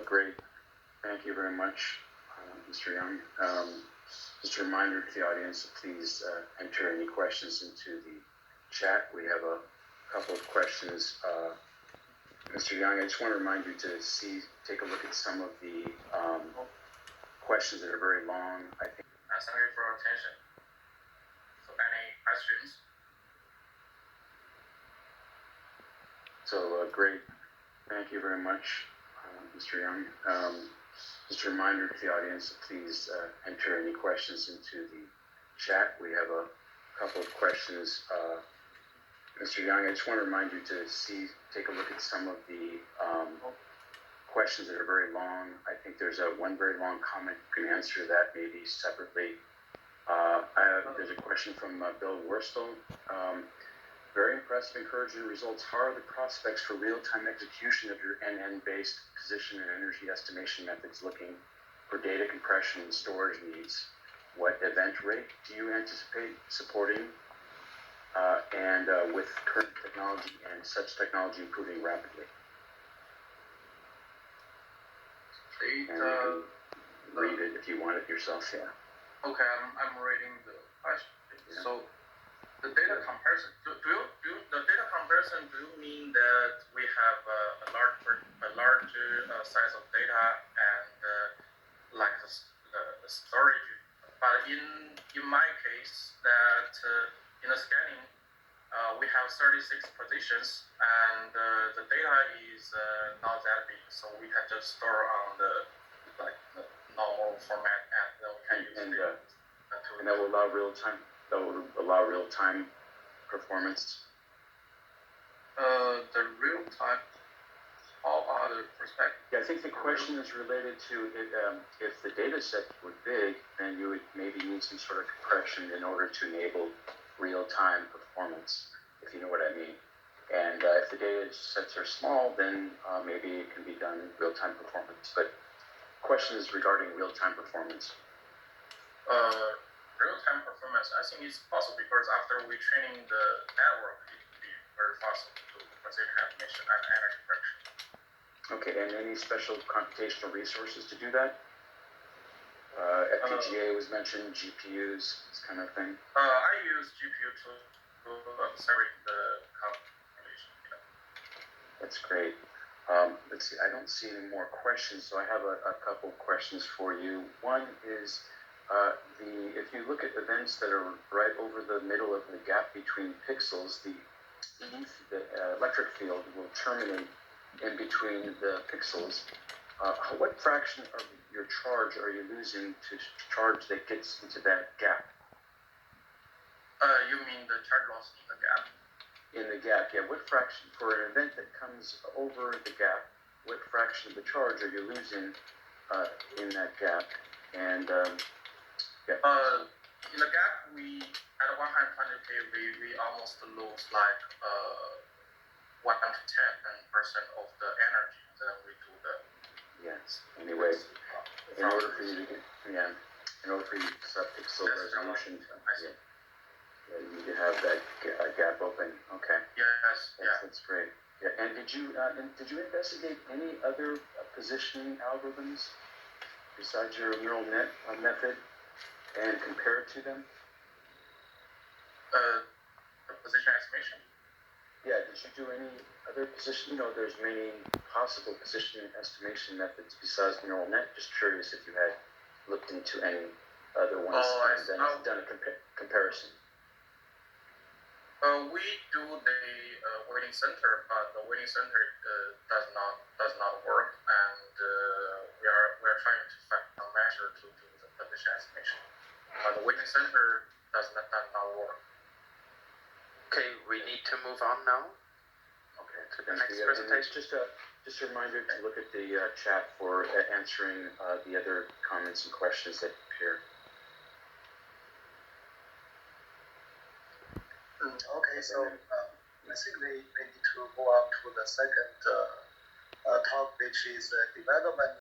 Great. Thank you very much, Mr. Young. Just a reminder to the audience, please enter any questions into the chat. We have a couple of questions. Mr. Young, I just want to remind you to take a look at some of the questions that are very long. I think. Thank you for your attention. So, any questions? Great. Thank you very much, Mr. Young. Just a reminder to the audience, please enter any questions into the chat. We have a couple of questions. Mr. Young, I just want to remind you to take a look at some of the questions that are very long. I think there's one very long comment. You can answer that maybe separately. There's a question from Bill Worstel. Very impressive, encouraging results. How are the prospects for real-time execution of your NN-based position and energy estimation methods looking for data compression and storage needs? What event rate do you anticipate supporting? And with current technology and such technology improving rapidly? Read it if you want it yourself, yeah. Okay, I'm reading the question. Yeah. So, the data comparison, do you mean that we have a large size of data and like the storage? But in my case, that in the scanning, we have 36 positions and the data is not that big, so we can just store on the normal format and then we can use it. And that will allow real-time. That will allow real-time performance. The real-time, all other perspectives. Yeah, I think the question is related to if the data set were big, then you would maybe need some sort of compression in order to enable real-time performance, if you know what I mean. And if the data sets are small, then maybe it can be done in real-time performance. But the question is regarding real-time performance. Real-time performance, I think it's possible because after we training the network, it will be very fast to precision estimation and energy correction. Okay, and any special computational resources to do that? FPGA was mentioned, GPUs, this kind of thing. I use GPU to accelerate the computation. Yeah. That's great. Let's see, I don't see any more questions, so I have a couple of questions for you. One is, if you look at events that are right over the middle of the gap between pixels, the electric field will terminate in between the pixels. What fraction of your charge are you losing to charge that gets into that gap? You mean the charge loss in the gap? In the gap, yeah. What fraction, for an event that comes over the gap, what fraction of the charge are you losing in that gap? And in the gap, at 120K, we almost lose like 1 to 10% of the energy. Then we do the Anyway, in order for you to set pixel resolution, you need to have that gap open. Okay. Yes. That's great. Yeah. And did you investigate any other positioning algorithms besides your neural net method and compare it to them? The position estimation? Yeah, did you do any other position? There's many possible position estimation methods besides neural net. Just curious if you had looked into any other ones and done a comparison. We do the weighting center, but the weighting center does not work, and we are trying to find a measure to do the position estimation. But the weighting center does not work. Okay, we need to move on now. Okay, to the next presentation. Just a reminder to look at the chat for answering the other comments and questions that appear. Okay, so basically we need to go on to the second talk, which is development